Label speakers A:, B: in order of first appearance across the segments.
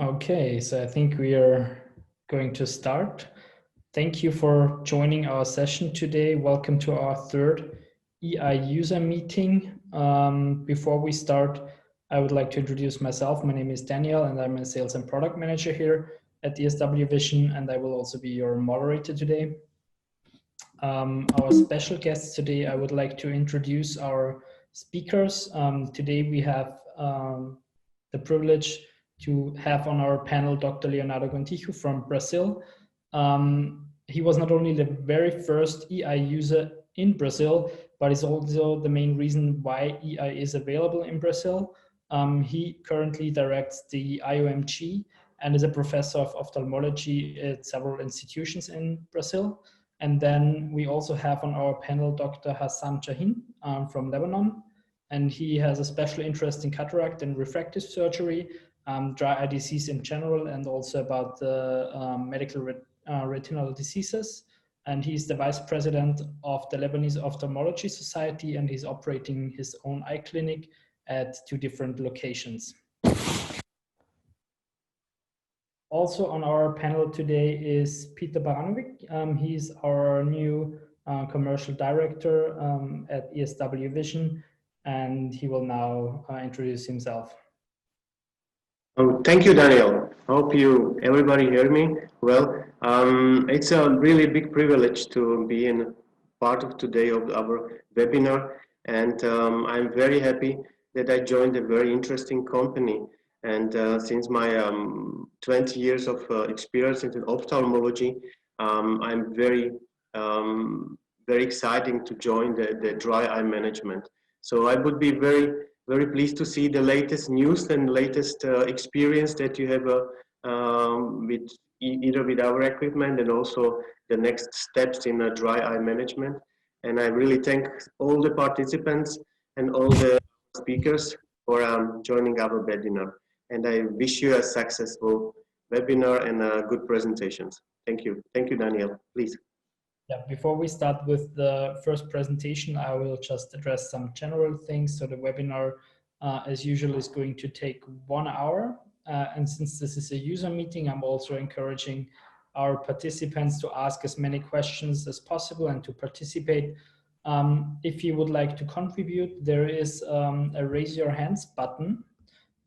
A: Okay, so I think we are going to start. Thank you for joining our session today. Welcome to our third EI user meeting. Before we start, I would like to introduce myself. My name is Daniel and I'm a sales and product manager here at ESW Vision, and I will also be your moderator today. Our special guests today, I would like to introduce our speakers. Today we have the privilege to have on our panel Dr. Leonardo Gontijo from Brazil. He was not only the very first EI user in Brazil, but is also the main reason why EI is available in Brazil. He currently directs the IOMG and is a professor of ophthalmology at several institutions in Brazil. And then we also have on our panel Dr. Hassan Chahine from Lebanon. And he has a special interest in cataract and refractive surgery, dry eye disease in general, and also about the medical retinal diseases. And he's the vice president of the Lebanese Ophthalmology Society, and he's operating his own eye clinic at 2 different locations. Also on our panel today is Peter Baranovic. He's our new commercial director at ESW Vision, and he will now introduce himself.
B: Oh, thank you, Daniel. Hope everybody hear me well. It's a really big privilege to be in part of today of our webinar, and I'm very happy that I joined a very interesting company. And since my 20 years of experience in ophthalmology, I'm very exciting to join the dry eye management. So I would be very pleased to see the latest news and latest experience that you have with either with our equipment and also the next steps in dry eye management. And I really thank all the participants and all the speakers for joining our webinar. And I wish you a successful webinar and good presentations. Thank you. Thank you, Daniel. Please.
A: Yeah, before we start with the first presentation, I will just address some general things. So the webinar, as usual, is going to take 1 hour. And since this is a user meeting, I'm also encouraging our participants to ask as many questions as possible and to participate. If you would like to contribute, there is a raise your hands button.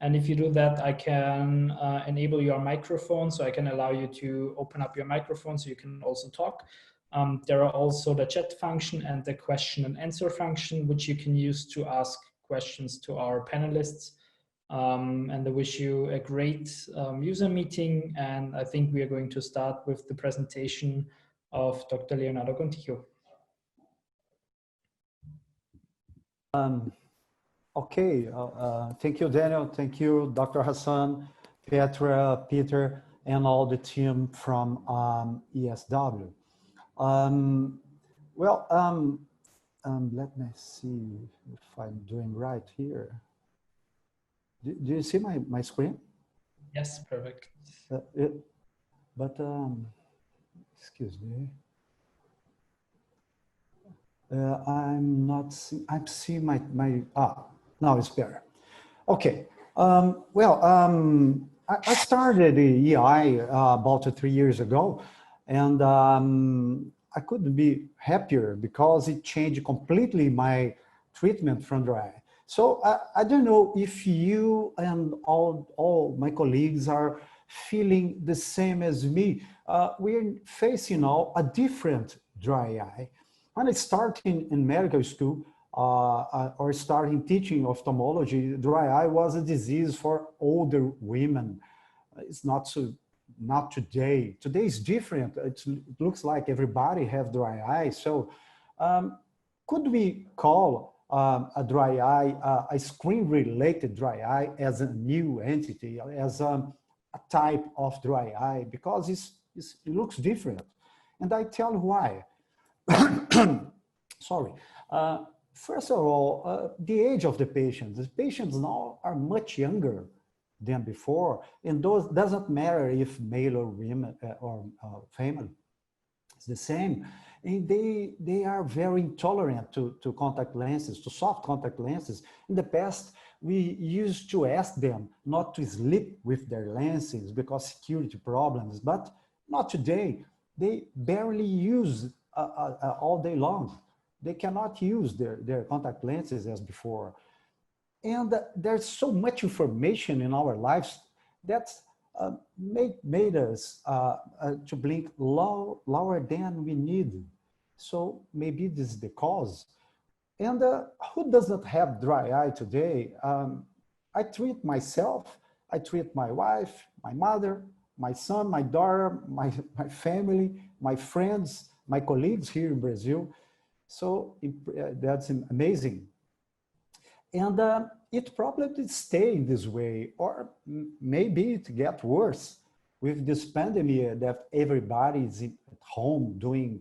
A: And if you do that, I can enable your microphone, so I can allow you to open up your microphone so you can also talk. There are also the chat function and the question and answer function, which you can use to ask questions to our panelists. And I wish you a great user meeting. And I think we are going to start with the presentation of Dr. Leonardo Gontijo.
C: Okay, thank you, Daniel. Thank you, Dr. Hassan, Petra, Peter, and all the team from ESW. Let me see if I'm doing right here. Do you see my screen?
A: Yes, perfect.
C: Excuse me. I'm not seeing, I'm seeing now it's better. Okay, I started the EI about 3 years ago, and I couldn't be happier because it changed completely my treatment from dry eye. So I don't know if you and all my colleagues are feeling the same as me. We're facing now a different dry eye. When I started in medical school or starting teaching ophthalmology, dry eye was a disease for older women. It's not today. Today is different. It looks like everybody have dry eye. So could we call a dry eye, a screen-related dry eye as a new entity, as a type of dry eye? Because it looks different. And I tell you why. Sorry. First of all, the age of the patients now are much younger than before, and those doesn't matter if male or women or female, it's the same. and they are very intolerant to contact lenses, to soft contact lenses. In the past, we used to ask them not to sleep with their lenses because security problems, but not today. They barely use all day long. They cannot use their contact lenses as before. And there's so much information in our lives that made us to blink lower than we need. So maybe this is the cause. And who does not have dry eye today? I treat myself, I treat my wife, my mother, my son, my daughter, my family, my friends, my colleagues here in Brazil. So that's amazing. And it probably stay this way, or maybe it get worse with this pandemic that everybody is at home doing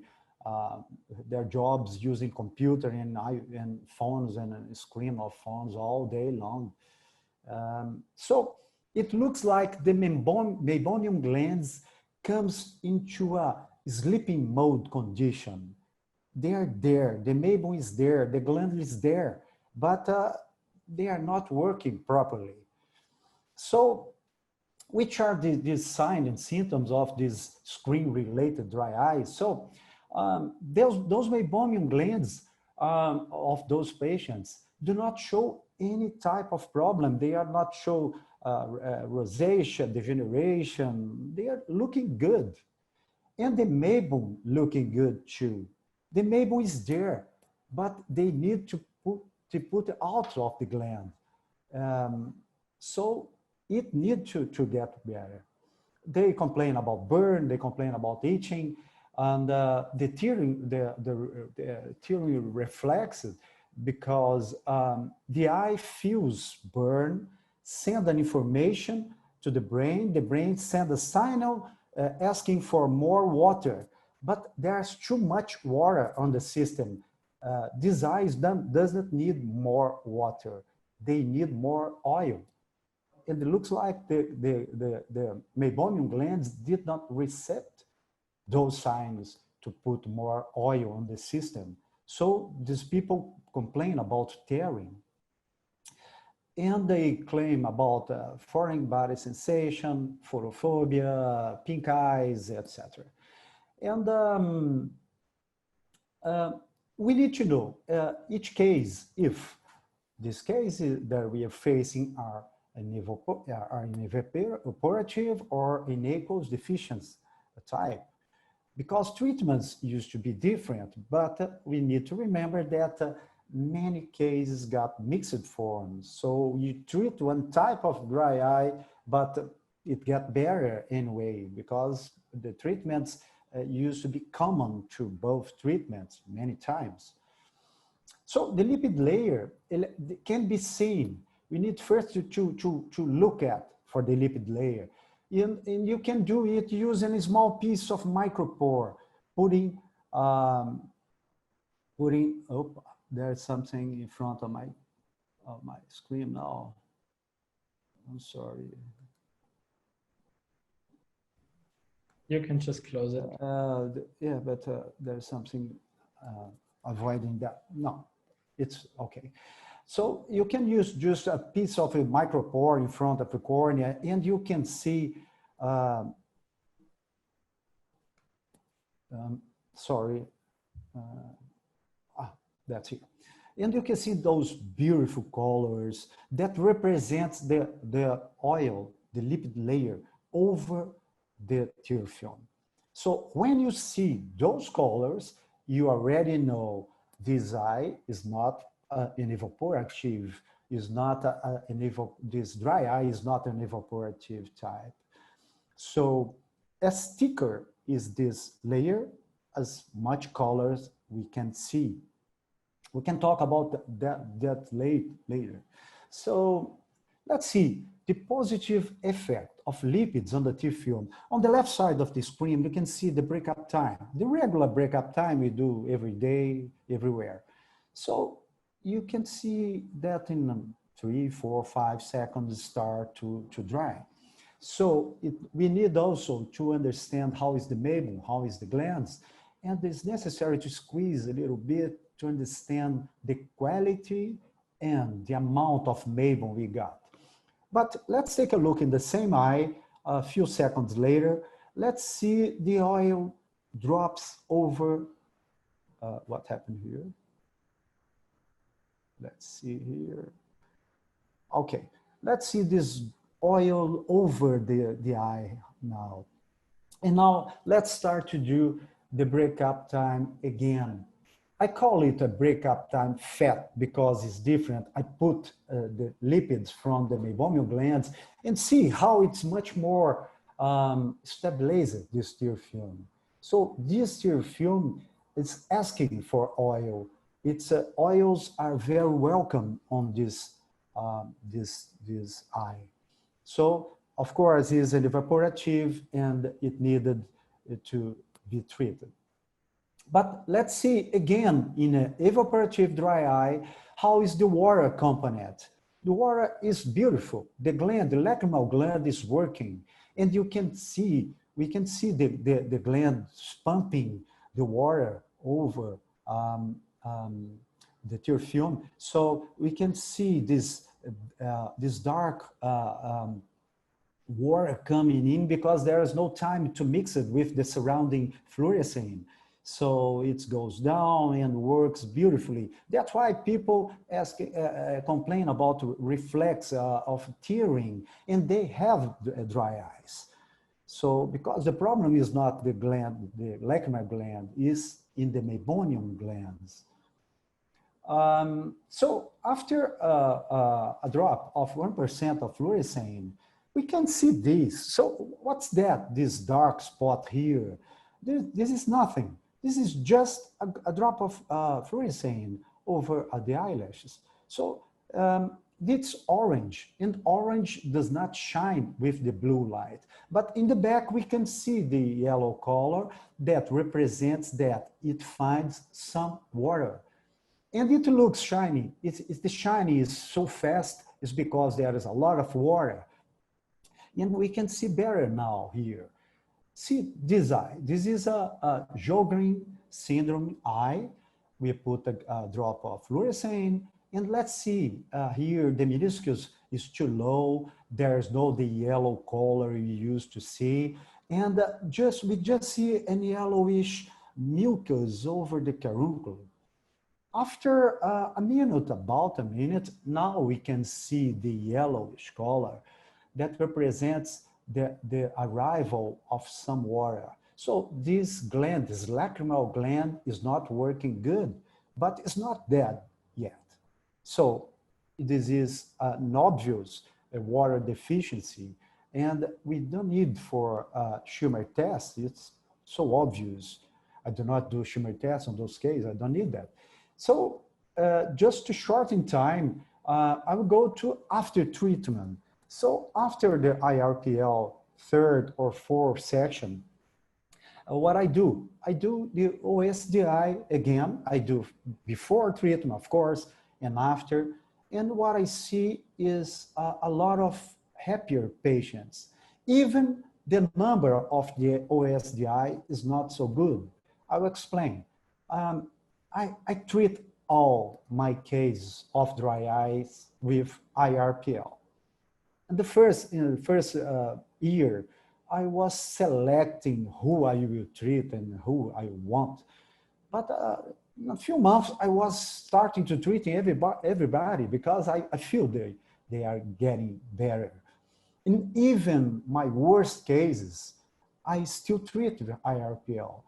C: their jobs using computer and phones and a screen of phones all day long. So it looks like the meibomian glands comes into a sleeping mode condition. They're there, the meibum is there, the gland is there, but they are not working properly. So which are these signs and symptoms of this screen-related dry eye? So those meibomian glands of those patients do not show any type of problem. They are not show rosacea, degeneration. They are looking good. And the meibum looking good too. The meibum is there, but they need to put out of the gland. So it needs to get better. They complain about burn, they complain about itching, and the tearing reflexes because the eye feels burn, send an information to the brain sends a signal asking for more water, but there's too much water on the system. These eyes doesn't need more water, they need more oil. And it looks like the meibomian glands did not recept those signs to put more oil on the system. So these people complain about tearing. And they claim about foreign body sensation, photophobia, pink eyes, etc. And we need to know each case if these cases that we are facing are an evaporative or an aqueous deficient type. Because treatments used to be different, but we need to remember that many cases got mixed forms. So you treat one type of dry eye, but it got better anyway, because the treatments used to be common to both treatments many times. So the lipid layer can be seen. We need first to look at for the lipid layer. And you can do it using a small piece of micropore, putting, oh, there's something in front of my screen now. I'm sorry.
A: You can just close it.
C: Yeah, but there's something avoiding that. No, it's okay. So you can use just a piece of a micropore in front of the cornea, and you can see, sorry, that's it. And you can see those beautiful colors that represents the oil, the lipid layer over the tear film. So when you see those colors, you already know this eye is not an evaporative, is not this dry eye is not an evaporative type. So as thicker is this layer, as much colors we can see. We can talk about that later. So let's see the positive effect of lipids on the tear film. On the left side of the screen, you can see the breakup time, the regular breakup time we do every day, everywhere. So you can see that in 3, 4, 5 seconds start to dry. So we need also to understand how is the meibum, how is the glands. and it's necessary to squeeze a little bit to understand the quality and the amount of Mabon we got. But let's take a look in the same eye a few seconds later. Let's see the oil drops over, what happened here? Let's see here. Okay, let's see this oil over the eye now. And now let's start to do the breakup time again. I call it a breakup time fat because it's different. I put the lipids from the meibomian glands and see how it's much more stabilized, this tear film. So this tear film is asking for oil. Its oils are very welcome on this eye. So of course it's an evaporative and it needed to be treated. But let's see again in an evaporative dry eye, how is the water component? The water is beautiful. The gland, the lacrimal gland is working. And you can see, we can see the gland pumping the water over the tear film. So we can see this, this dark water coming in because there is no time to mix it with the surrounding fluorescein. So it goes down and works beautifully. That's why people ask, complain about reflex of tearing, and they have dry eyes. So because the problem is not the gland, the lacrimal gland, is in the meibomian glands. So after a drop of 1% of fluorescein, we can see this. So what's that, this dark spot here? This is nothing. This is just a drop of fluorescein over the eyelashes. So it's orange, and orange does not shine with the blue light. But in the back, we can see the yellow color that represents that it finds some water. And it looks shiny. The shiny is so fast is because there is a lot of water. And we can see better now here. See this eye. This is a Sjogren syndrome eye. We put a drop of fluorescein, and let's see here the meniscus is too low. There's no the yellow color you used to see, and we just see an yellowish mucus over the caruncle. After a minute, about a minute, now we can see the yellowish color that represents the arrival of some water. So this gland, this lacrimal gland, is not working good, but it's not dead yet. So this is an obvious water deficiency, and we don't need for Schirmer test. It's so obvious. I do not do Schirmer tests on those cases. I don't need that. So just to shorten time, I will go to after treatment. So after the IRPL third or fourth section, what I do the OSDI again. I do before treatment, of course, and after. And what I see is a lot of happier patients. Even the number of the OSDI is not so good. I will explain. I treat all my cases of dry eyes with IRPL. In the first year, I was selecting who I will treat and who I want. But in a few months, I was starting to treat everybody because I feel they are getting better. And even my worst cases, I still treat with IRPL.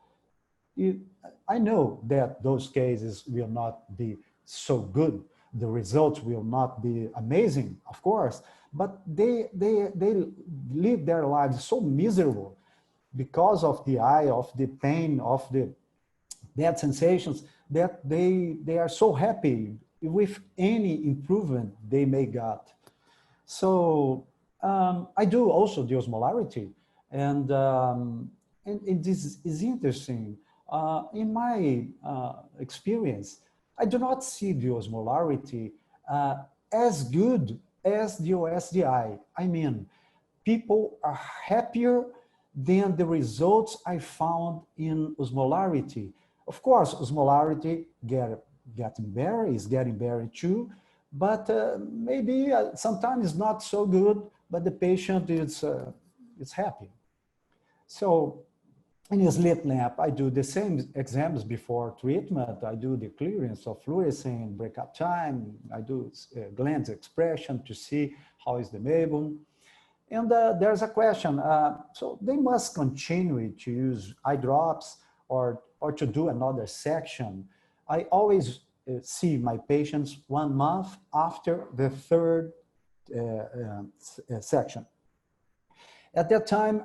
C: I know that those cases will not be so good. The results will not be amazing, of course, but they live their lives so miserable because of the eye, of the pain, of the bad sensations, that they are so happy with any improvement they may get. So I do also the osmolarity, and this is interesting. In my experience, I do not see the osmolarity as good as the OSDI. I mean, people are happier, than the results I found in osmolarity. Of course, osmolarity getting better, is getting better too, but maybe sometimes it's not so good, but the patient is happy. So in a slit lamp, I do the same exams before treatment. I do the clearance of fluorescein, breakup time. I do glands expression to see how is the mabum. And there's a question. So they must continue to use eye drops or to do another section. I always see my patients 1 month after the third section. At that time,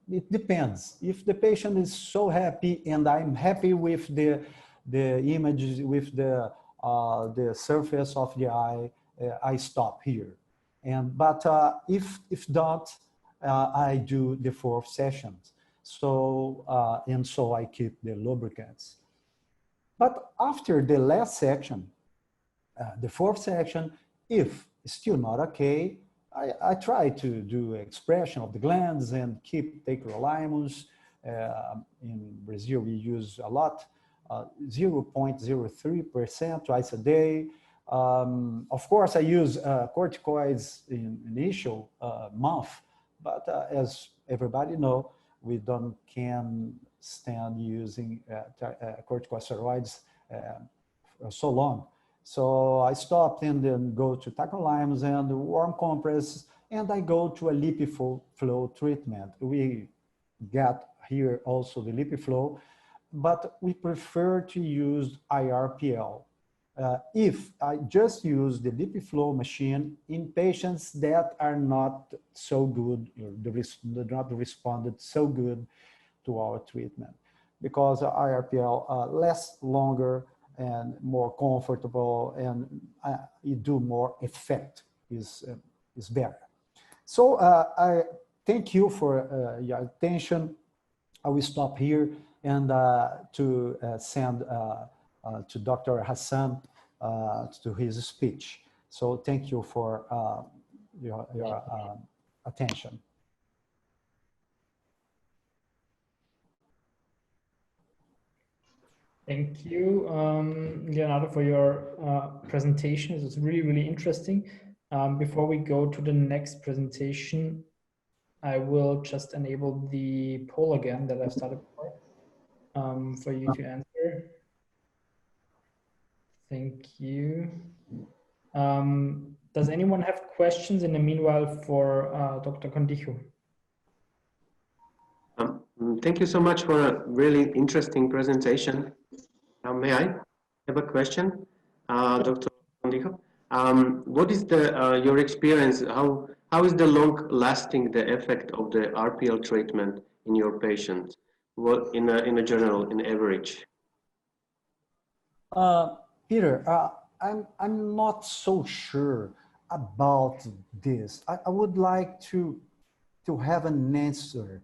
C: it depends. If the patient is so happy and I'm happy with the images, with the surface of the eye, I stop here. But if not, I do the 4th sessions. So so I keep the lubricants. But after the last section, the 4th section, if still not okay, I try to do expression of the glands and keep tacrolimus. In Brazil, we use a lot, 0.03% twice a day. Of course, I use corticoids in initial month, but as everybody know, we can stand using corticosteroids so long. So I stopped and then go to tacrolimus and warm compress, and I go to a LipiFlow treatment. We get here also the LipiFlow, but we prefer to use IRPL. If I just use the LipiFlow machine in patients that are not so good, or not responded so good to our treatment, because IRPL lasts longer and more comfortable, and you do more effect is better. So I thank you for your attention. I will stop here and to send to Dr. Hassan to his speech. So thank you for your attention.
A: Thank you, Leonardo, for your presentation. It was really, really interesting. Before we go to the next presentation, I will just enable the poll again that I've started for you to answer. Thank you. Does anyone have questions in the meanwhile for Dr. Gontijo?
B: Thank you so much for a really interesting presentation. May I have a question, Dr. Gontijo? What is your experience? How is the long-lasting the effect of the RPL treatment in your patients? What in a general, in average?
C: Peter, I'm not so sure about this. I would like to have an answer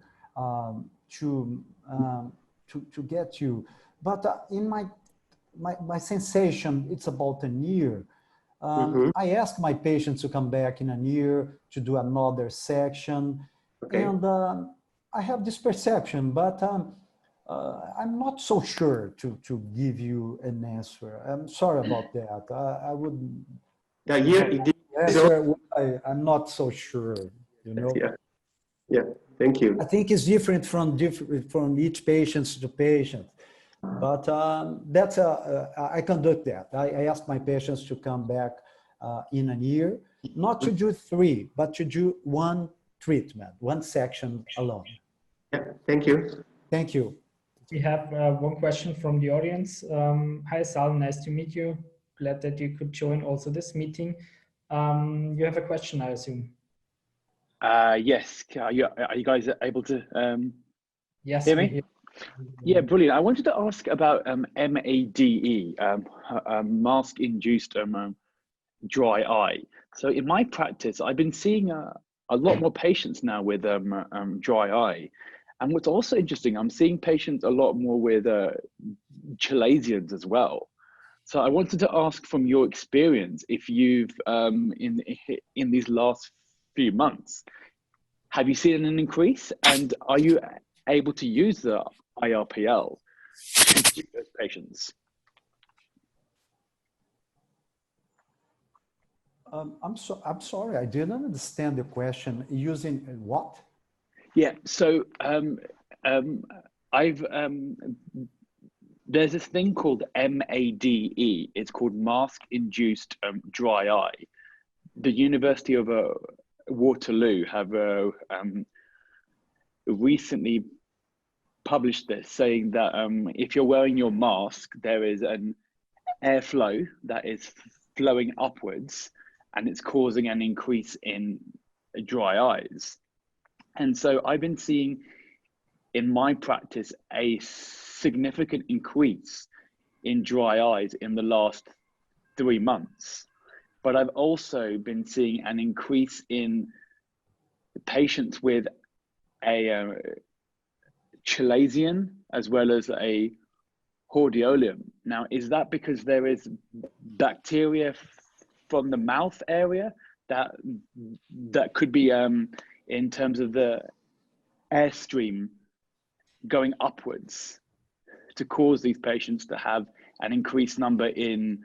C: to get you, but in my sensation, it's about a year. I ask my patients to come back in a year to do another section, okay. And I have this perception, but I'm not so sure to give you an answer. I'm sorry about that. I would. I'm not so sure. You know.
B: Yeah. Yeah. Thank you.
C: I think it's different from each patient to patient, but that's I conduct that. I ask my patients to come back in a year, not to do 3, but to do 1 treatment, 1 section alone.
B: Yeah. Thank you.
C: Thank you.
A: We have 1 question from the audience. Hi, Sal, nice to meet you. Glad that you could join also this meeting. You have a question, I assume.
D: Yes. Are you guys able to
A: yes,
D: hear me? Yeah, brilliant. I wanted to ask about MADE, mask-induced dry eye. So in my practice, I've been seeing a lot more patients now with dry eye. And what's also interesting, I'm seeing patients a lot more with chalazions as well. So I wanted to ask from your experience, if you've, in these last few months, have you seen an increase? And are you able to use the IRPL to treat those patients?
C: I'm sorry, I didn't understand the question. Using what?
D: Yeah, so there's this thing called MADE. It's called mask-induced dry eye. The University of Waterloo have recently published this, saying that if you're wearing your mask, there is an airflow that is flowing upwards, and it's causing an increase in dry eyes. And so I've been seeing in my practice a significant increase in dry eyes in the last 3 months. But I've also been seeing an increase in patients with a chalazion as well as a hordeolum. Now, is that because there is bacteria from the mouth area that could be in terms of the airstream going upwards to cause these patients to have an increased number in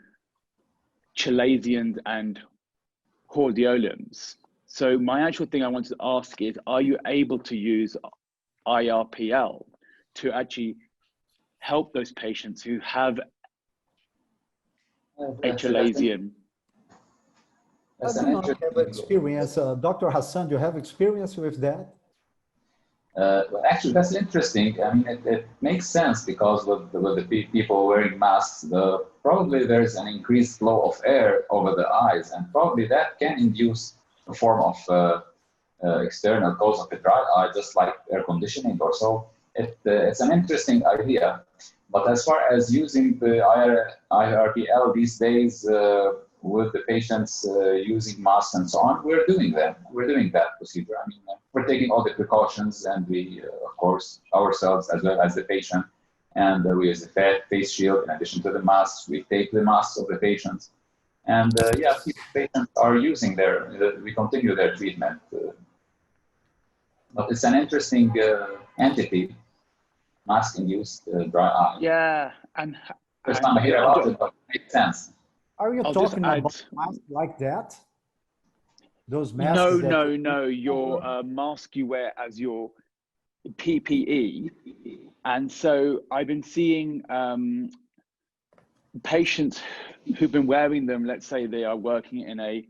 D: chalazions and hordeolums? So my actual thing I wanted to ask is, are you able to use IRPL to actually help those patients who have a chalazion?
C: I do not have experience. Dr. Hassan, do you have experience with that?
E: Well, actually, that's interesting. I mean, it makes sense because with the people wearing masks, probably there's an increased flow of air over the eyes, and probably that can induce a form of external cause of a dry eye, just like air conditioning or so. It's an interesting idea. But as far as using the IRPL these days with the patients using masks and so on, we're doing that. We're doing that procedure. I mean, we're taking all the precautions, and we, of course, ourselves as well as the patient, and we use the face shield in addition to the masks. We take the masks of the patients, and yeah, patients are using we continue their treatment. But it's an interesting entity, mask-induced dry eye.
D: Yeah, and
E: first time I hear about it, but it makes sense.
C: Are you talking about masks like that? Those masks?
D: No. Your mask you wear as your PPE. And so I've been seeing patients who've been wearing them. Let's say they are working in a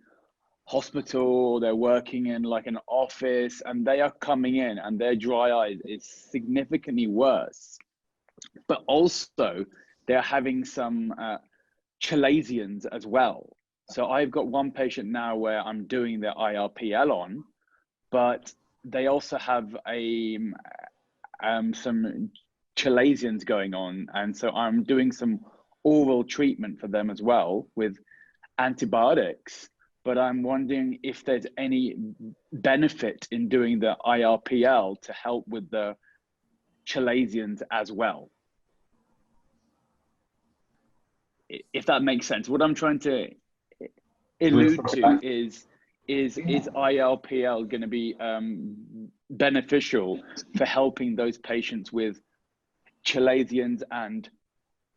D: hospital, they're working in like an office, and they are coming in and their dry eye is significantly worse. But also they're having some chalazions as well. So I've got one patient now where I'm doing their IRPL on, but they also have some chalazions going on. And so I'm doing some oral treatment for them as well with antibiotics. But I'm wondering if there's any benefit in doing the IRPL to help with the chalazions as well. If that makes sense. What I'm trying to allude to is IRPL going to be beneficial for helping those patients with chalazions and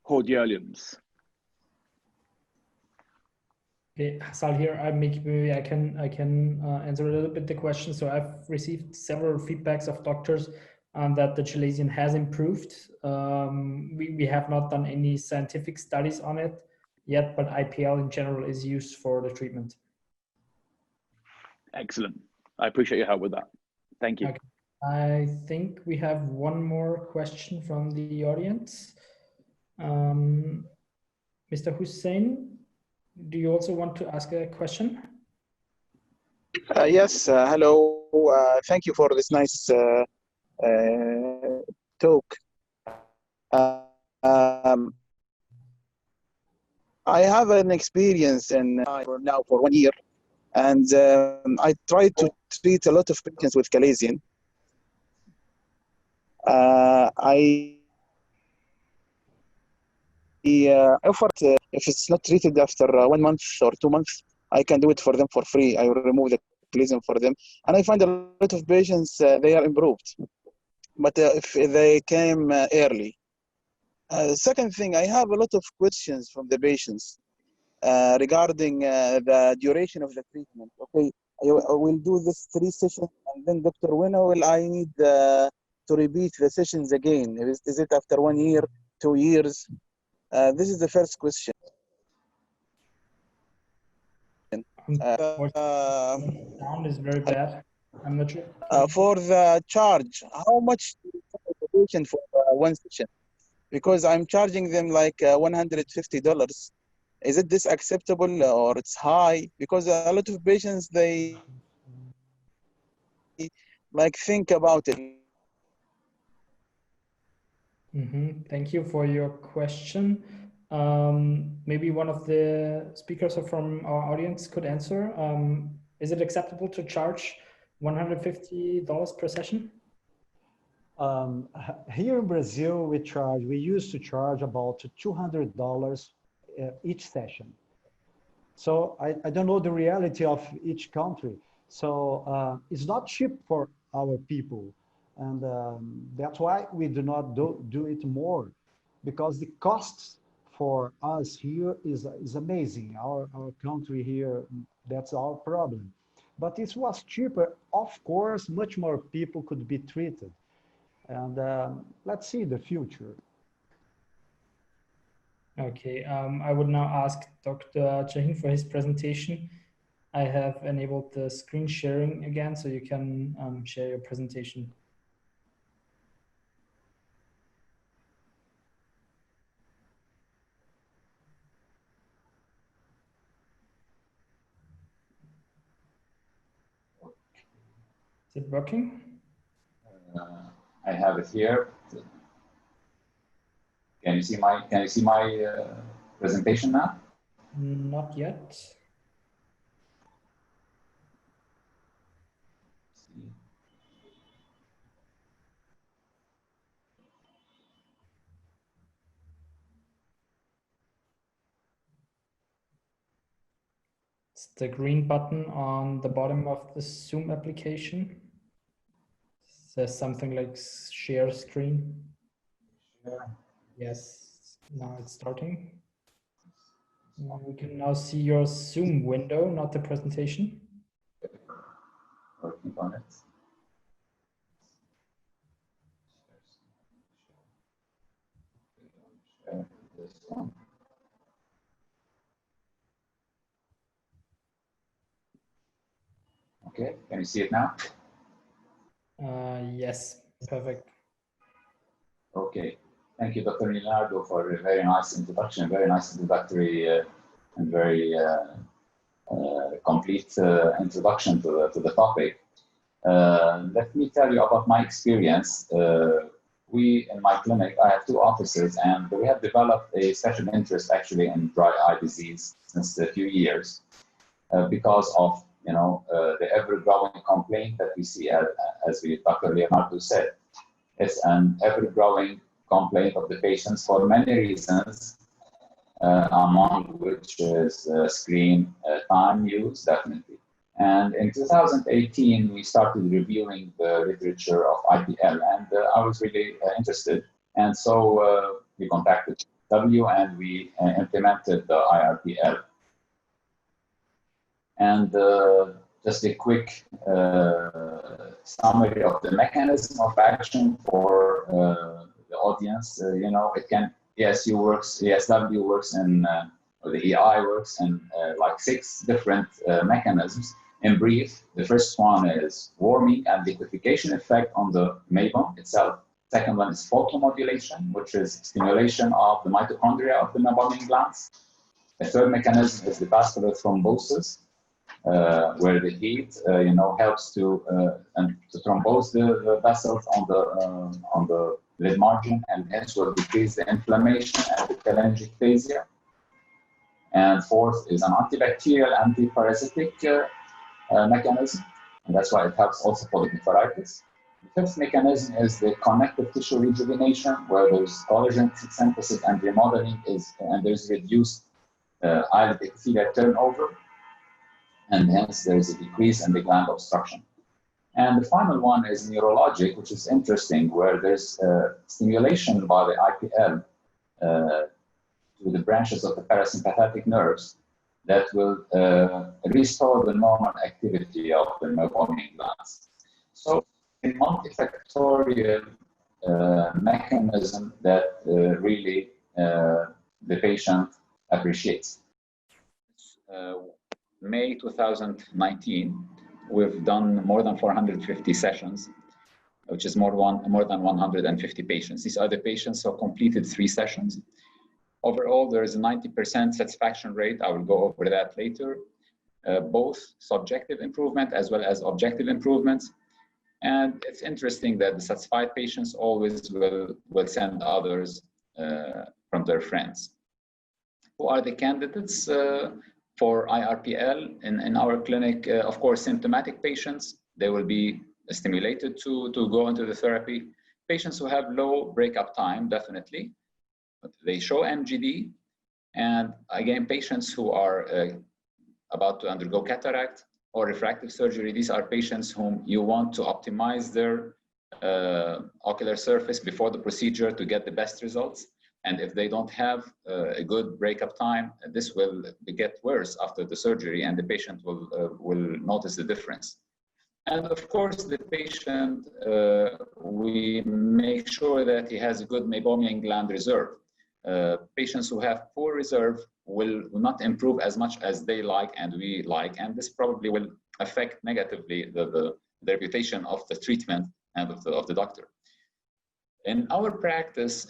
D: hordeolums?
A: Okay, Hassan here. Maybe I can answer a little bit the question. So I've received several feedbacks of doctors that the chalazion has improved. We have not done any scientific studies on it yet, but IPL in general is used for the treatment.
D: Excellent. I appreciate your help with that. Thank you.
A: Okay. I think we have one more question from the audience. Mr. Hussein, do you also want to ask a question?
F: Yes, hello. Thank you for this nice talk. I have an experience now for 1 year, and I tried to treat a lot of patients with chalazion. I offered if it's not treated after 1 month or 2 months, I can do it for them for free. I will remove the pleasant for them. And I find a lot of patients, they are improved. But if they came early. Second thing, I have a lot of questions from the patients regarding the duration of the treatment. Okay, I will do this 3 sessions, and then Dr. When will I need to repeat the sessions again? Is it after 1 year, 2 years? This is the first question.
A: Sound is very bad. I'm not sure.
F: For the charge, how much do you charge the patient for 1 session? Because I'm charging them like $150. Is it this acceptable or it's high? Because a lot of patients, they like think about it.
A: Thank you for your question. Maybe one of the speakers from our audience could answer. Is it acceptable to charge $150 per session?
C: Here in Brazil, we used to charge about $200 each session. So I don't know the reality of each country. So it's not cheap for our people. And that's why we do not do it more, because the costs for us here is amazing. Our country here, that's our problem. But it was cheaper. Of course, much more people could be treated. And let's see the future.
A: Okay, I would now ask Dr. Chahine for his presentation. I have enabled the screen sharing again, so you can share your presentation. Is it working?
E: I have it here. Can you see my presentation now?
A: Not yet. It's the green button on the bottom of the Zoom application. It says something like share screen.
E: Yeah.
A: Yes, now it's starting. We can now see your Zoom window, not the presentation.
E: Working on it. Share this one. Okay, can you see it now?
A: Yes, perfect.
E: Okay, thank you, Dr. Leonardo, for a very nice introduction, very nice introductory and very complete introduction to the topic. Let me tell you about my experience. In my clinic, I have 2 officers, and we have developed a special interest actually in dry eye disease since a few years because of the ever-growing complaint that we see, as Dr. Leonardo said. It's an ever-growing complaint of the patients for many reasons, among which is screen time use, definitely. And in 2018, we started reviewing the literature of IPL, and I was really interested. And so we contacted W, and we implemented the IRPL. And just a quick summary of the mechanism of action for the audience. It can, ESU works, ESW works in, or the EI works in like 6 different mechanisms. In brief, the first one is warming and liquefaction effect on the meibum itself. Second one is photomodulation, which is stimulation of the mitochondria of the meibomian glands. The third mechanism is the vascular thrombosis, where the heat, helps to thrombose the vessels on the lid margin, and hence will decrease the inflammation and the telangiectasia. And fourth is an antibacterial, antiparasitic mechanism, and that's why it helps also for the nephritis. The fifth mechanism is the connective tissue rejuvenation, where there's collagen synthesis and remodeling and there's reduced eyelid epithelial turnover. and hence there is a decrease in the gland obstruction. And the final one is neurologic, which is interesting, where there's stimulation by the IRPL to the branches of the parasympathetic nerves that will restore the normal activity of the meibomian glands. So a multifactorial mechanism that really the patient appreciates. May 2019, we've done more than 450 sessions, which is more than 150 patients. These are the patients who completed 3 sessions. Overall, there is a 90% satisfaction rate. I will go over that later. Both subjective improvement as well as objective improvements. And it's interesting that the satisfied patients always will send others from their friends. Who are the candidates for IRPL in our clinic? Of course, symptomatic patients, they will be stimulated to go into the therapy. Patients who have low breakup time, definitely. But they show MGD. And again, patients who are about to undergo cataract or refractive surgery, these are patients whom you want to optimize their ocular surface before the procedure to get the best results. And if they don't have a good breakup time, this will get worse after the surgery, and the patient will notice the difference. And of course, the patient, we make sure that he has a good meibomian gland reserve. Patients who have poor reserve will not improve as much as they like and we like, and this probably will affect negatively the reputation of the treatment and of the doctor. In our practice,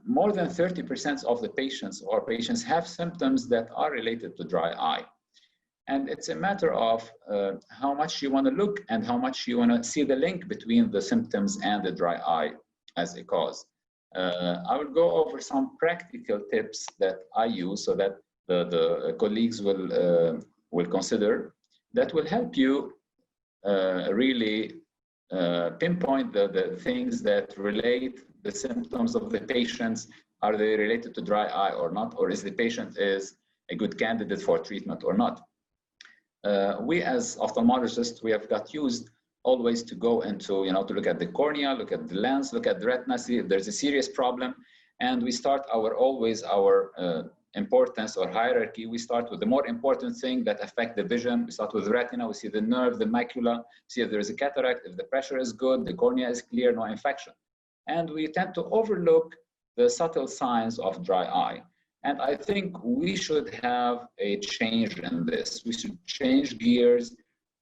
E: more than 30% of the patients have symptoms that are related to dry eye. And it's a matter of how much you want to look and how much you want to see the link between the symptoms and the dry eye as a cause. I will go over some practical tips that I use so that the colleagues will consider that will help you really pinpoint the things that relate the symptoms of the patients. Are they related to dry eye or not? Or is the patient a good candidate for treatment or not? We as ophthalmologists, we have got used always to go into, to look at the cornea, look at the lens, look at the retina, see if there's a serious problem. And we start our importance or hierarchy. We start with the more important thing that affect the vision. We start with the retina, we see the nerve, the macula, see if there is a cataract, if the pressure is good, the cornea is clear, no infection. And we tend to overlook the subtle signs of dry eye. And I think we should have a change in this. We should change gears.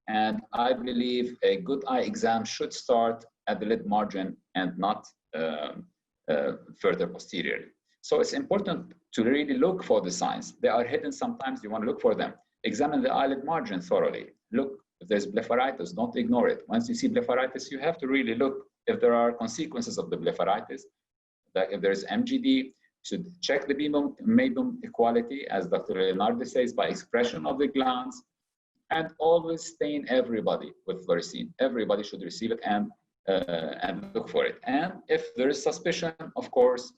E: And I believe a good eye exam should start at the lid margin and not further posteriorly. So it's important to really look for the signs. They are hidden sometimes, you want to look for them. Examine the eyelid margin thoroughly. Look if there's blepharitis, don't ignore it. Once you see blepharitis, you have to really look if there are consequences of the blepharitis. That if there's MGD, should check the meibomian equality, as Dr. Leonardo says, by expression of the glands, and always stain everybody with fluorescein. Everybody should receive it and look for it. And if there is suspicion, of course,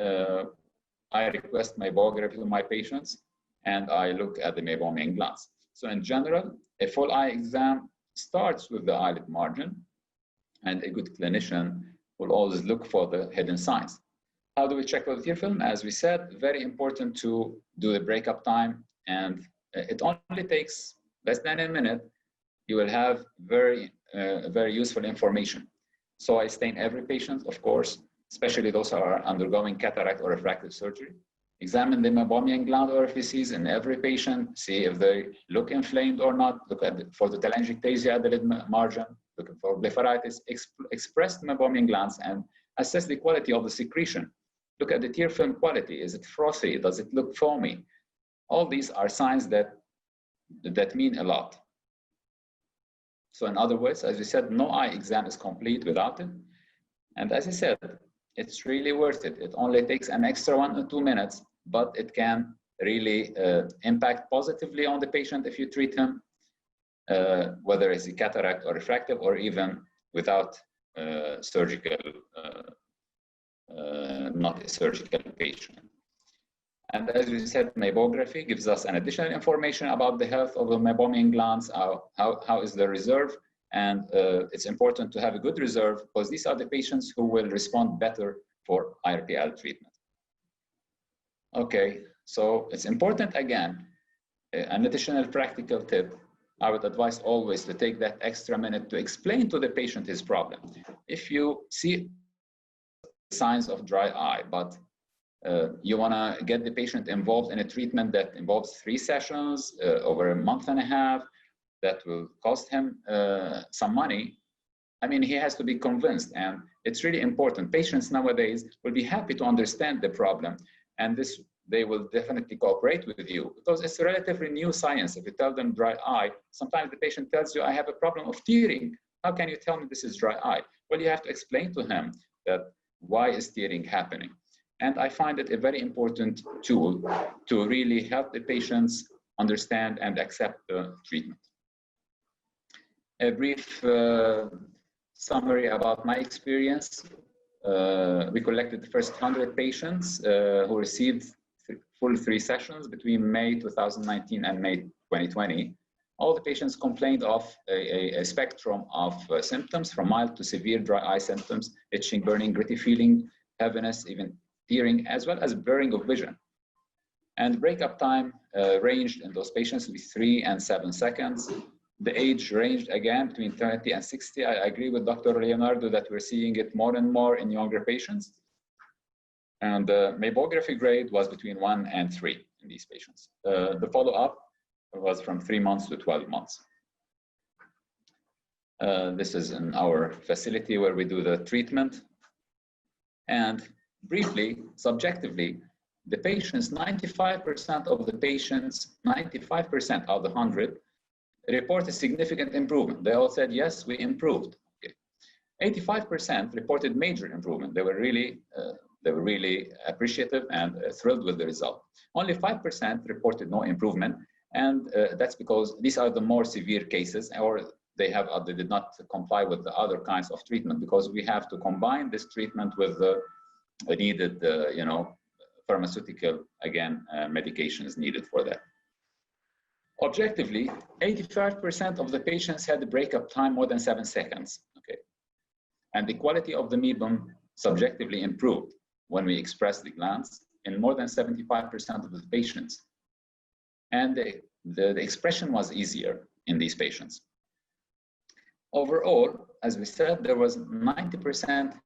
E: I request meibography to my patients, and I look at the meibomian glands. So in general, a full eye exam starts with the eyelid margin, and a good clinician will always look for the hidden signs. How do we check for the tear film? As we said, very important to do the breakup time, and it only takes less than a minute. You will have very useful information. So I stain every patient, of course, especially those who are undergoing cataract or refractive surgery. Examine the meibomian gland orifices in every patient, see if they look inflamed or not. Look for the telangiectasia at the lid margin, looking for blepharitis, express the meibomian glands, and assess the quality of the secretion. Look at the tear film quality. Is it frothy? Does it look foamy? All these are signs that mean a lot. So in other words, as we said, no eye exam is complete without it. And as I said, it's really worth it. It only takes an extra 1 or 2 minutes, but it can really impact positively on the patient if you treat him, whether it's a cataract or refractive or even without surgical, not a surgical patient. And as we said, meibography gives us an additional information about the health of the meibomian glands, how is the reserve, and it's important to have a good reserve because these are the patients who will respond better for IRPL treatment. Okay, so it's important again, an additional practical tip. I would advise always to take that extra minute to explain to the patient his problem. If you see signs of dry eye, but you want to get the patient involved in a treatment that involves 3 sessions over a month and a half, that will cost him some money. I mean, he has to be convinced, and it's really important. Patients nowadays will be happy to understand the problem, and they will definitely cooperate with you because it's a relatively new science. If you tell them dry eye, sometimes the patient tells you, I have a problem of tearing. How can you tell me this is dry eye? Well, you have to explain to him that why is tearing happening. And I find it a very important tool to really help the patients understand and accept the treatment. A brief summary about my experience. We collected the first 100 patients who received full 3 sessions between May 2019 and May 2020. All the patients complained of a spectrum of symptoms from mild to severe dry eye symptoms, itching, burning, gritty feeling, heaviness, even tearing, as well as blurring of vision. And breakup time ranged in those patients with 3 and 7 seconds. The age ranged again between 30 and 60. I agree with Dr. Leonardo that we're seeing it more and more in younger patients. And the meibography grade was between 1 and 3 in these patients. The follow-up was from 3 months to 12 months. This is in our facility where we do the treatment. And briefly, subjectively, the patients, 95% of the patients, 95% of the 100, report a significant improvement. They all said, yes, we improved. Okay. 85% reported major improvement. They were really appreciative and thrilled with the result. Only 5% reported no improvement, and that's because these are the more severe cases, or they did not comply with the other kinds of treatment, because we have to combine this treatment with the needed, pharmaceutical, medications needed for that. Objectively, 85% of the patients had the breakup time more than 7 seconds. Okay, and the quality of the meibum subjectively improved when we expressed the glands in more than 75% of the patients. And the expression was easier in these patients. Overall, as we said, there was 90%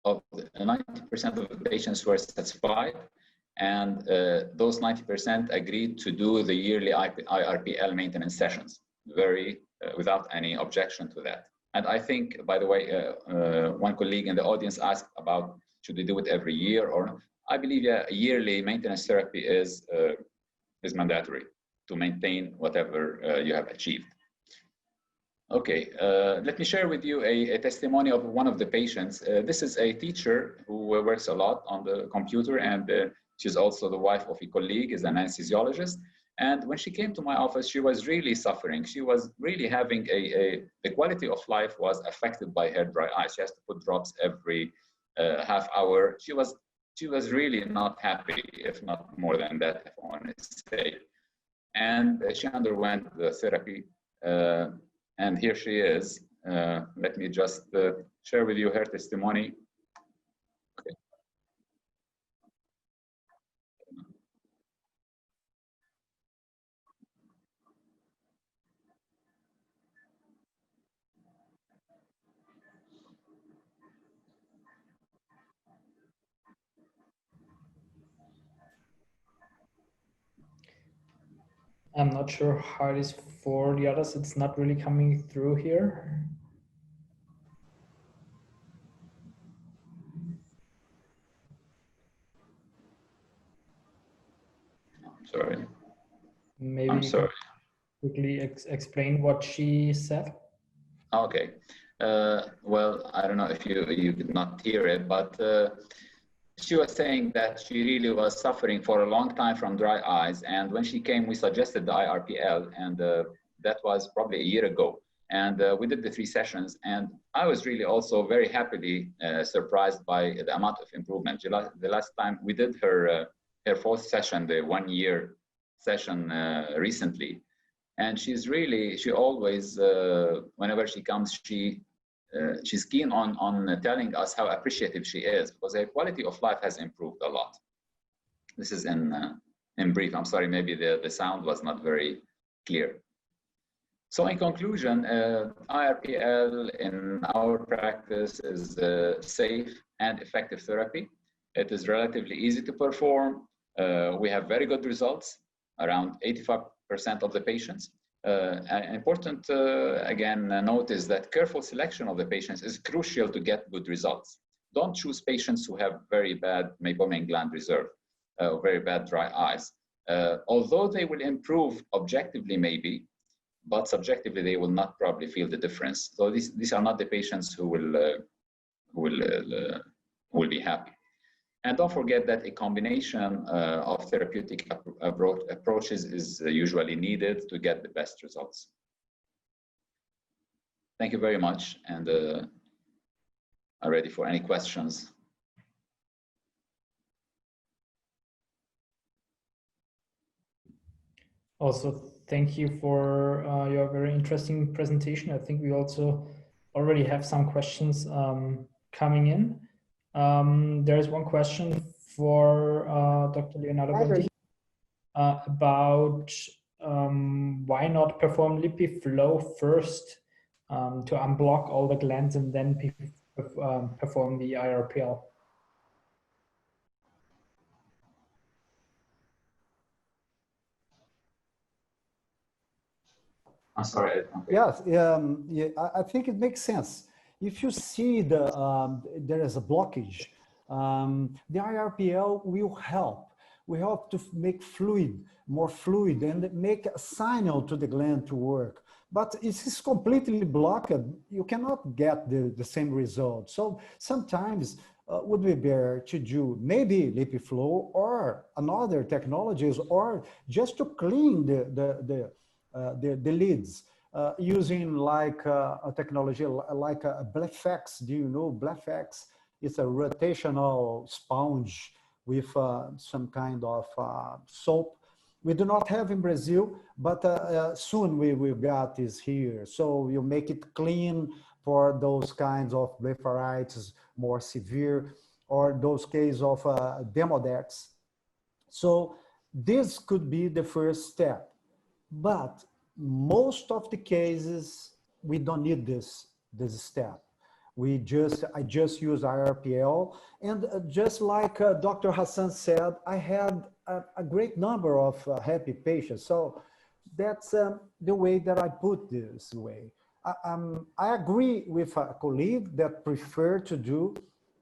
E: of the patients who were satisfied, and those 90% agreed to do the yearly IRPL maintenance sessions, without any objection to that. And I think, by the way, one colleague in the audience asked about should they do it every year or not. I believe a yearly maintenance therapy is mandatory to maintain whatever you have achieved. Okay, let me share with you a testimony of one of the patients. This is a teacher who works a lot on the computer, and she's also the wife of a colleague, is an anesthesiologist. And when she came to my office, she was really suffering. She was really having the quality of life was affected by her dry eye. She has to put drops every half hour. She was really not happy, if not more than that, if I want to say. And she underwent the therapy. And here she is. Let me just share with you her testimony. Okay.
A: I'm not sure how it is for the others. It's not really coming through here.
E: I'm sorry.
A: Maybe
E: I'm sorry.
A: Quickly explain what she said.
E: Okay. Well, I don't know if you could not hear it, but she was saying that she really was suffering for a long time from dry eyes. And when she came, we suggested the IRPL, and that was probably a year ago. And we did the 3 sessions. And I was really also very happily surprised by the amount of improvement. The last time we did her her fourth session, the 1-year session recently. And she always, whenever she comes, she's keen on telling us how appreciative she is, because her quality of life has improved a lot. This is in brief. I'm sorry, maybe the sound was not very clear. So in conclusion, IRPL in our practice is a safe and effective therapy. It is relatively easy to perform. We have very good results, around 85% of the patients. An important, again, note is that careful selection of the patients is crucial to get good results. Don't choose patients who have very bad meibomian gland reserve, very bad dry eyes. Although they will improve objectively maybe, but subjectively they will not probably feel the difference. So these are not the patients who will be happy. And don't forget that a combination of therapeutic approaches is usually needed to get the best results. Thank you very much, and I'm ready for any questions.
A: Also, thank you for your very interesting presentation. I think we also already have some questions coming in. There is one question for Dr. Leonardo Gontijo about why not perform LipiFlow first to unblock all the glands and then perform the IRPL.
E: I'm sorry.
C: Yes, yeah, I think it makes sense. If you see there is a blockage, the IRPL will help. We help to make more fluid, and make a signal to the gland to work. But if it's completely blocked, you cannot get the same result. So sometimes would be better to do maybe LipiFlow or another technologies, or just to clean the leads using like a technology like a BlephX. Do you know BlephX? It's a rotational sponge with some kind of soap. We do not have in Brazil, but soon we will get this here. So you make it clean for those kinds of blepharitis, more severe, or those cases of Demodex. So this could be the first step. But most of the cases, we don't need this step. I just use IRPL. And just like Dr. Hassan said, I had a great number of happy patients. So that's the way that I put this way. I agree with a colleague that prefer to do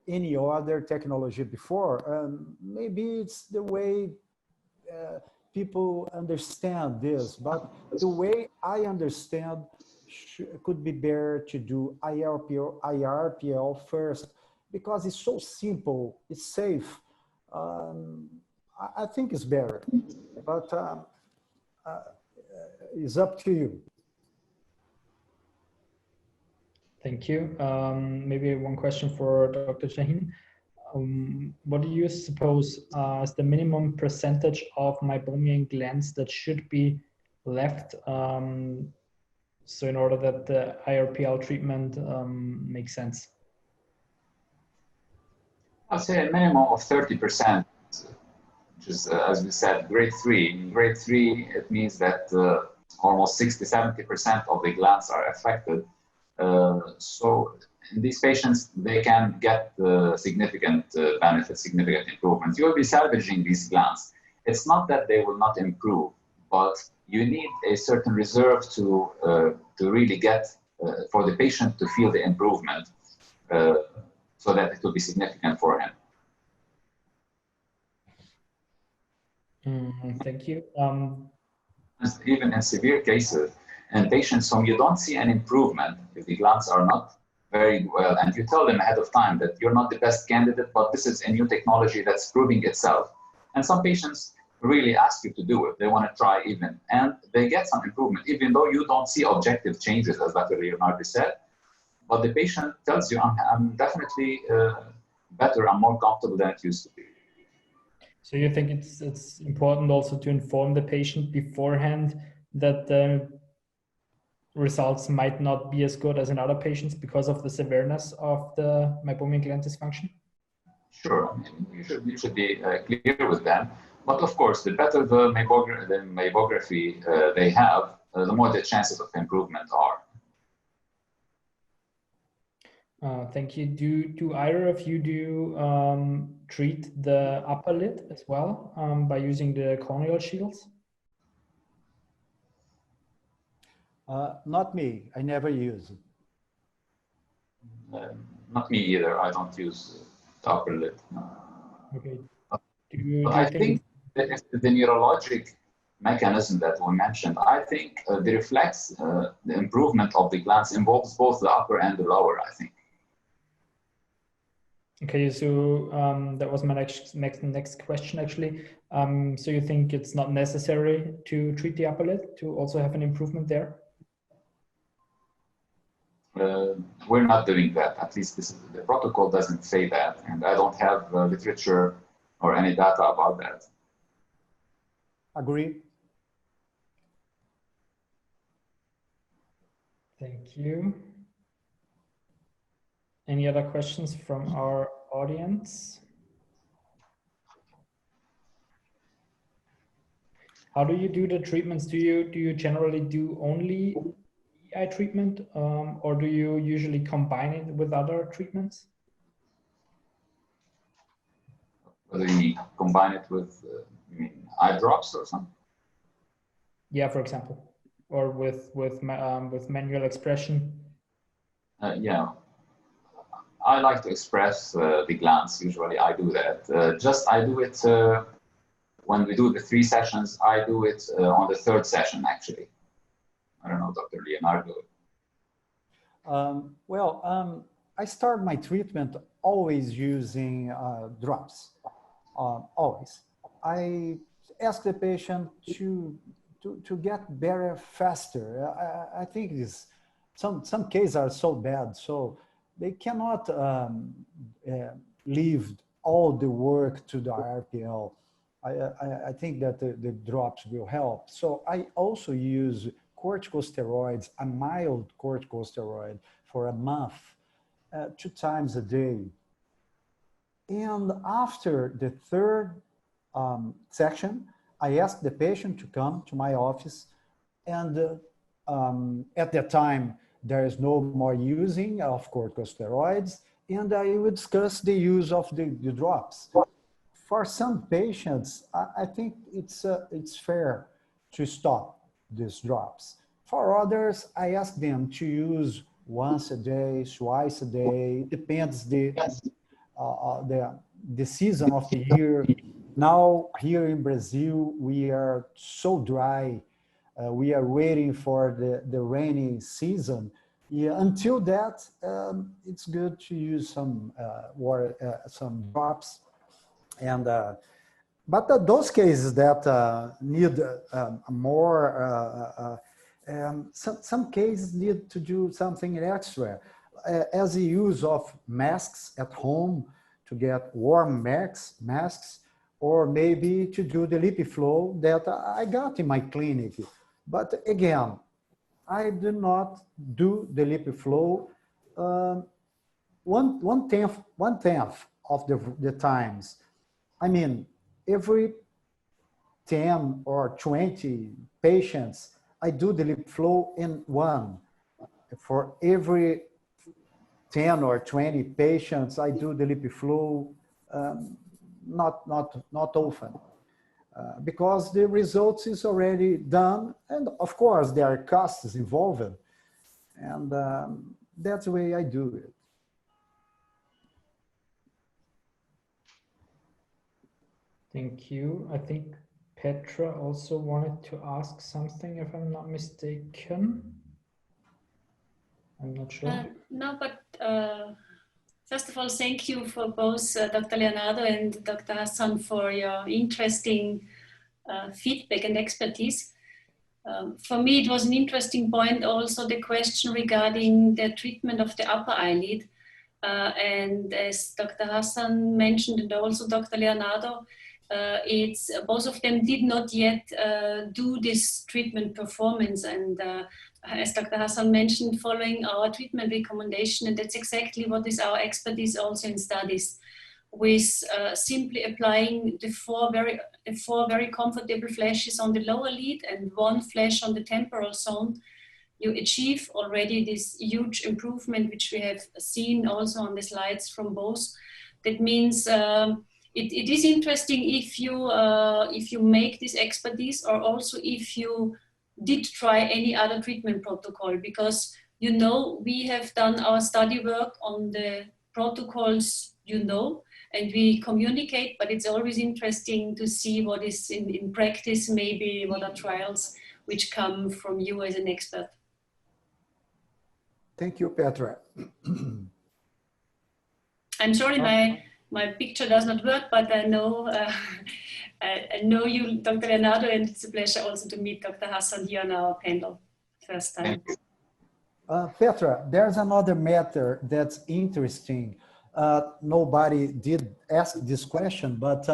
C: any other technology before. Maybe it's the way people understand this, but the way I understand could be better to do IRPL first, because it's so simple, it's safe. I think it's better, but it's up to you.
A: Thank you. Maybe one question for Dr. Chahine. What do you suppose is the minimum percentage of meibomian glands that should be left, so in order that the IRPL treatment makes sense?
E: I'd say a minimum of 30%, which is, as we said, grade 3. In grade 3, it means that almost 60–70% of the glands are affected. So in these patients, they can get significant benefits, significant improvements. You will be salvaging these glands. It's not that they will not improve, but you need a certain reserve to really get, for the patient to feel the improvement, so that it will be significant for him.
A: Thank you.
E: Even in severe cases, and patients whom you don't see an improvement, if the glands are not very well, and you tell them ahead of time that you're not the best candidate, but this is a new technology that's proving itself. And some patients really ask you to do it. They want to try even, and they get some improvement, even though you don't see objective changes, as Dr. Leonardo said. But the patient tells you, I'm definitely better, I'm more comfortable than it used to be.
A: So you think it's important also to inform the patient beforehand that the results might not be as good as in other patients because of the severeness of the meibomian gland dysfunction?
E: Sure, I mean, you should be clear with them. But of course, the better the mammography they have, the more the chances of improvement are.
A: Thank you. Do either of you treat the upper lid as well by using the corneal shields?
C: Not me. I never use it.
E: Not me either. I don't use the upper lid.
A: Okay.
E: But I think that the neurologic mechanism that we mentioned, I think the reflex, the improvement of the glands involves both the upper and the lower, I think.
A: Okay, so that was my next question actually. So you think it's not necessary to treat the upper lid to also have an improvement there?
E: We're not doing that. At least the protocol doesn't say that, and I don't have literature or any data about that.
C: Agree.
A: Thank you. Any other questions from our audience? How do you do the treatments? Do you generally do only eye treatment, or do you usually combine it with other treatments?
E: Whether you combine it with you mean eye drops or something?
A: Yeah, for example, or with manual expression.
E: Yeah, I like to express the glands. Usually, I do that. I do it when we do the 3 sessions. I do it on the 3rd session, actually. I don't know, Dr. Leonardo.
C: I start my treatment always using drops. Always. I ask the patient to get better faster. I think some cases are so bad, so they cannot leave all the work to the IRPL. I think that the drops will help. So I also use corticosteroids, a mild corticosteroid for a month, 2 times a day. And after the 3rd section, I ask the patient to come to my office, and at that time, there is no more using of corticosteroids, and I will discuss the use of the drops. For some patients, I think it's fair to stop these drops. For others, I ask them to use once a day, twice a day. It depends the season of the year. Now, here in Brazil, we are so dry. We are waiting for the rainy season. Yeah, until that, it's good to use some water, some drops. And but those cases that need more, some cases need to do something extra, as the use of masks at home to get warm masks, or maybe to do the lip flow that I got in my clinic. But again, I do not do the lip flow one tenth of the times. I mean, every 10 or 20 patients, I do the lip flow in one. For every 10 or 20 patients, I do the lip flow not often. Because the results is already done, and of course there are costs involved, and that's the way I do it.
A: Thank you. I think Petra also wanted to ask something, if I'm not mistaken. I'm not sure.
G: No, but first of all, thank you for both Dr. Leonardo and Dr. Hassan for your interesting feedback and expertise. For me, it was an interesting point also the question regarding the treatment of the upper eyelid. And as Dr. Hassan mentioned, and also Dr. Leonardo, it's both of them did not yet do this treatment performance, and as Dr. Hassan mentioned, following our treatment recommendation, and that's exactly what is our expertise also in studies, with simply applying the four very comfortable flashes on the lower lid and one flash on the temporal zone, you achieve already this huge improvement, which we have seen also on the slides from both. That means it is interesting if you make this expertise, or also if you did try any other treatment protocol, because we have done our study work on the protocols, and we communicate, but it's always interesting to see what is in practice, maybe what are trials which come from you as an expert.
C: Thank you, Petra.
G: I'm sorry, my picture does not work, but I know you, Dr. Leonardo, and it's a pleasure also to meet Dr. Hassan here on our panel first time.
C: Petra, there's another matter that's interesting. Nobody did ask this question, but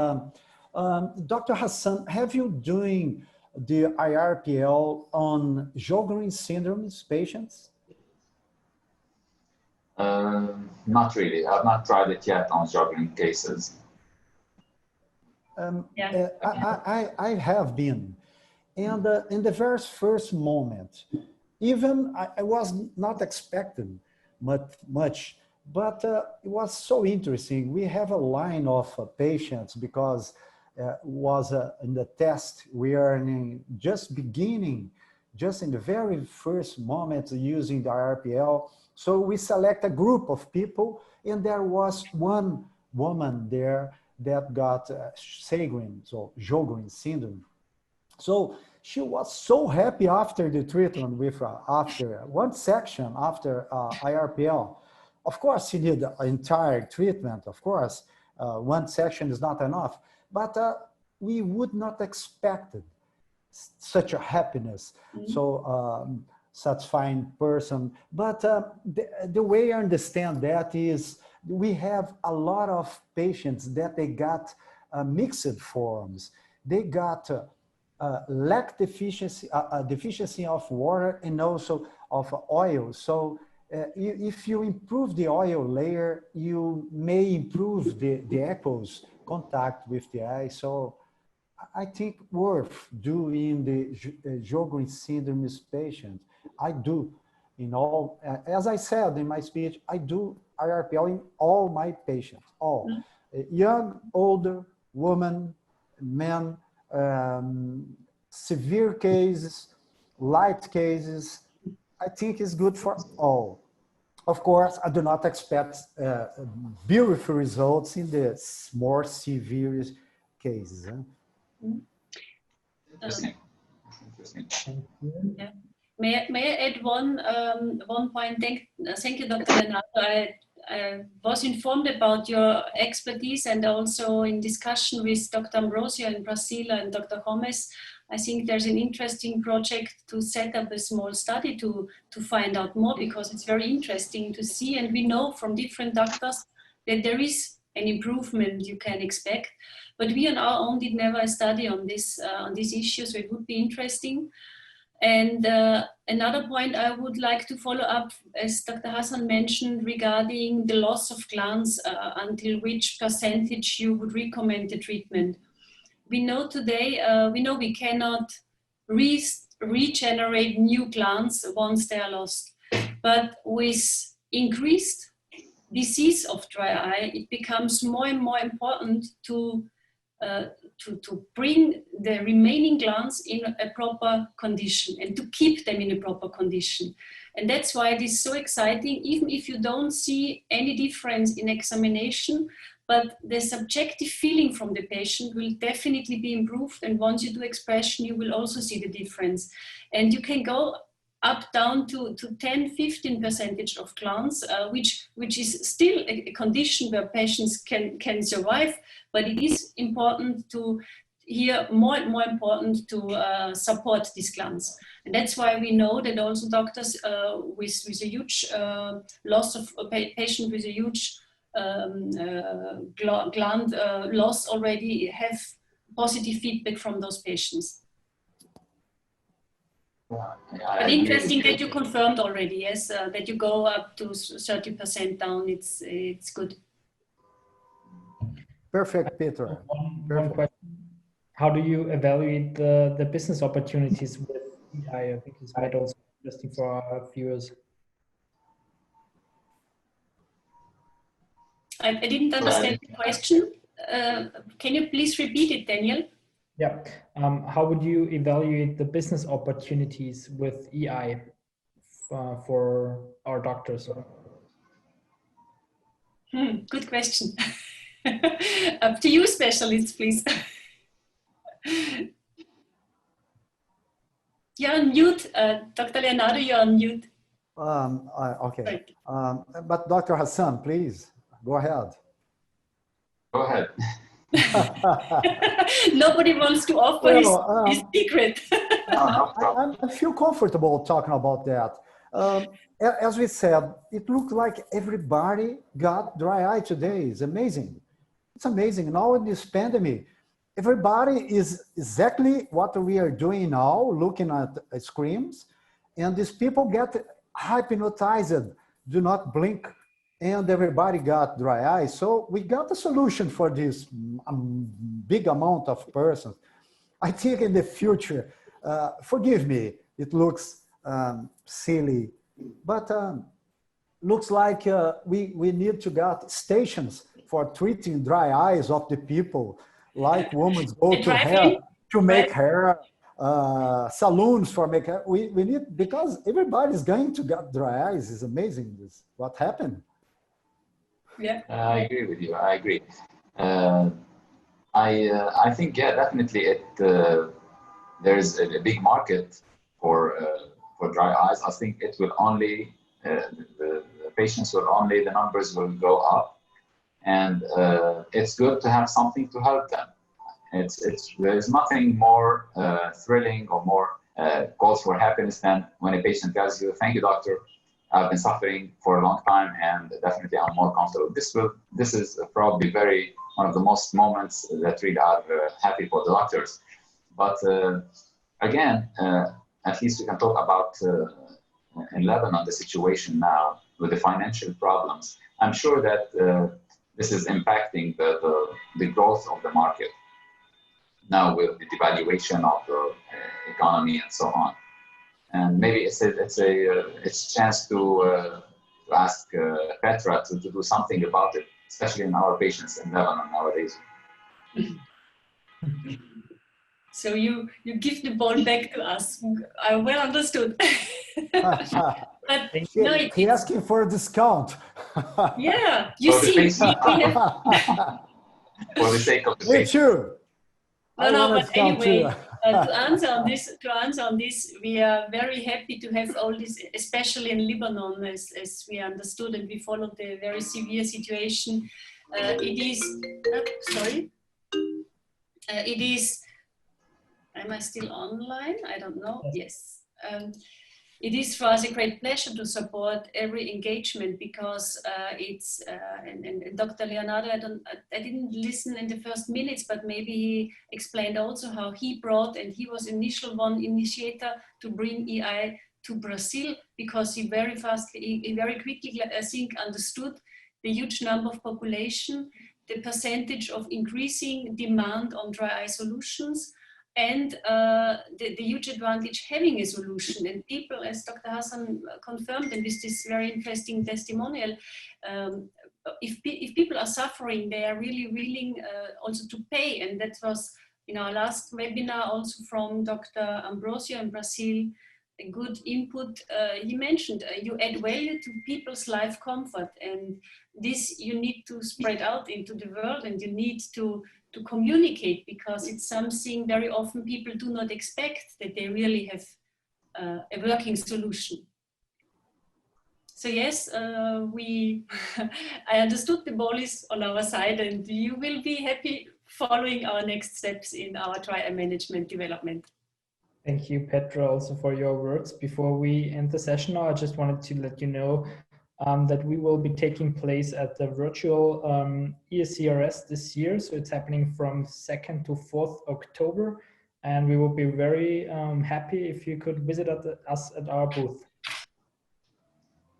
C: Dr. Hassan, have you doing the IRPL on Sjogren's syndrome patients?
E: Not really. I've not tried it yet on Sjogren cases.
C: I have been. And in the very first moment, even I was not expecting much, but it was so interesting. We have a line of patients because was in the test, we are just beginning, just in the very first moment using the IRPL. So we select a group of people, and there was one woman there that got Sjogren's syndrome. So she was so happy after the treatment with after one section after IRPL. Of course, she did the entire treatment. Of course, one section is not enough, but we would not expect such a happiness. Mm-hmm. So satisfying person. But the way I understand that is we have a lot of patients that they got mixed forms. They got lack deficiency, deficiency of water and also of oil. So if you improve the oil layer, you may improve the echoes contact with the eye. So I think worth doing the Sjogren's syndrome patient. I do in all, as I said in my speech, I do IRPL in all my patients, all. Young, older, women, men, severe cases, light cases. I think it's good for all. Of course, I do not expect beautiful results in the more severe cases.
E: Interesting.
G: Yeah. May I add one point? Thank you, Dr. Leonardo. I was informed about your expertise, and also in discussion with Dr. Ambrosio in Brazil and Dr. Gomez. I think there's an interesting project to set up a small study to find out more, because it's very interesting to see, and we know from different doctors that there is an improvement you can expect. But we on our own did never a study on this on these issues, so it would be interesting. And another point I would like to follow up, as Dr. Hassan mentioned, regarding the loss of glands, until which percentage you would recommend the treatment. We know today, we cannot regenerate new glands once they are lost. But with increased disease of dry eye, it becomes more and more important to bring the remaining glands in a proper condition and to keep them in a proper condition. And that's why it is so exciting, even if you don't see any difference in examination, but the subjective feeling from the patient will definitely be improved. And once you do expression, you will also see the difference. And you can go up down to 10-15% of glands, which is still a condition where patients can survive, but it is important to more and more important to support these glands. And that's why we know that also doctors with a huge loss of a patient with a huge gland loss already have positive feedback from those patients.
E: Yeah,
G: But interesting that you confirmed already, yes, that you go up to 30% down. It's good.
C: Perfect, Peter.
A: One question. How do you evaluate the business opportunities with AI? I think this might also be interesting for our viewers.
G: I didn't understand the question. Can you please repeat it, Daniel?
A: Yeah. How would you evaluate the business opportunities with AI for our doctors?
G: Good question. Up to you, specialists, please. You're on mute, Dr. Leonardo, you're on mute.
C: Okay. But Dr. Hassan, please, go ahead.
E: Go ahead.
G: Nobody wants to offer his secret.
C: I feel comfortable talking about that. As we said, it looked like everybody got dry eye today. It's amazing. It's amazing. Now in this pandemic, everybody is exactly what we are doing now, looking at screens, and these people get hypnotized, do not blink, and everybody got dry eye. So we got a solution for this big amount of persons. I think in the future, forgive me, it looks silly, but looks like we need to get stations for treating dry eyes of the people, like women go to hair to make hair, salons for make hair. We need, because everybody's going to get dry eyes. It's amazing this what happened.
G: Yeah,
E: I agree with you. I agree. I think, yeah, definitely there's a big market for dry eyes. I think it will only the patients will only, the numbers will go up, and it's good to have something to help them. There's nothing more thrilling or more cause for happiness than when a patient tells you, "Thank you, doctor. I've been suffering for a long time, and definitely I'm more comfortable." This is probably one of the most moments that really are happy for the doctors. But again, at least we can talk about in Lebanon the situation now with the financial problems. I'm sure that this is impacting the growth of the market now with the devaluation of the economy and so on. And maybe it's a chance to ask Petra to do something about it, especially in our patients in Lebanon nowadays.
G: So you give the ball back to us. I well understood. But no,
C: he asking for a discount.
G: Yeah, you see, we have...
E: For the sake of the
C: Me too.
G: No, but anyway, to answer on this, we are very happy to have all this, especially in Lebanon, as we understood and we followed the very severe situation. It is, am I still online? I don't know. Yes. It is for us a great pleasure to support every engagement because it's, and Dr. Leonardo, I didn't listen in the first minutes, but maybe he explained also how he brought, and he was initiator to bring EI to Brazil, because he very quickly, I think, understood the huge number of population, the percentage of increasing demand on dry eye solutions, and the huge advantage having a solution. And people, as Dr. Hassan confirmed, and with this very interesting testimonial, if people are suffering, they are really willing also to pay. And that was in our last webinar also from Dr. Ambrosio in Brazil, a good input. He mentioned you add value to people's life comfort, and this you need to spread out into the world, and you need to communicate, because it's something very often people do not expect, that they really have a working solution. So yes, I understood the ball is on our side, and you will be happy following our next steps in our dry eye management development.
A: Thank you, Petra, also for your words. Before we end the session now, I just wanted to let you know that we will be taking place at the virtual ESCRS this year. So it's happening from 2nd to 4th October. And we will be very happy if you could visit us at our booth.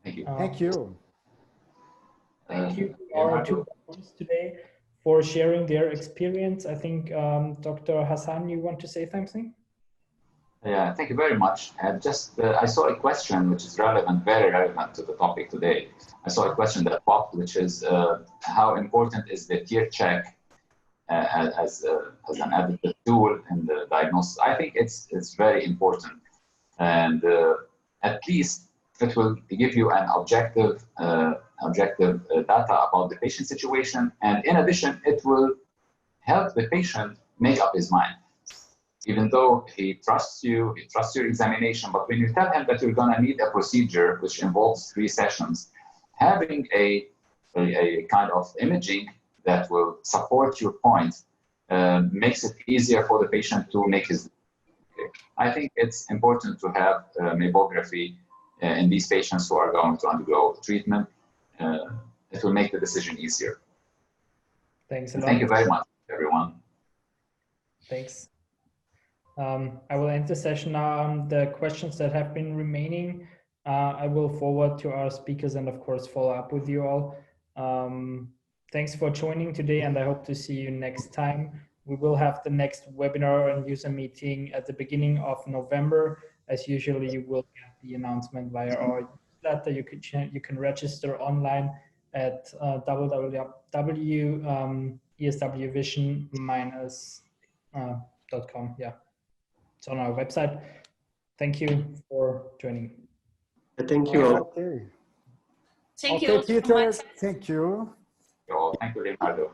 E: Thank you.
C: Thank you.
A: Thank you to our two doctors today for sharing their experience. I think Dr. Hassan, you want to say something?
E: Yeah, thank you very much. I saw a question which is relevant, very relevant to the topic today. I saw a question that popped, which is how important is the tear check as an additive tool in the diagnosis? I think it's very important, and at least it will give you an objective data about the patient situation, and in addition, it will help the patient make up his mind. Even though he trusts you, he trusts your examination, but when you tell him that you're going to need a procedure which involves 3 sessions, having a kind of imaging that will support your point makes it easier for the patient to make his decision. I think it's important to have mammography in these patients who are going to undergo treatment. It will make the decision easier.
A: Thanks a lot.
E: Thank you very much, everyone.
A: Thanks. I will end the session now. The questions that have been remaining, I will forward to our speakers and of course follow up with you all. Thanks for joining today, and I hope to see you next time. We will have the next webinar and user meeting at the beginning of November. As usually, you will get the announcement via our newsletter. You can register online at www.eswvision-.com. Yeah. It's on our website. Thank you for joining.
B: Thank you all.
C: Okay.
G: Thank
C: Okay,
G: you.
C: Peter, thank you.
E: Thank you, Leonardo.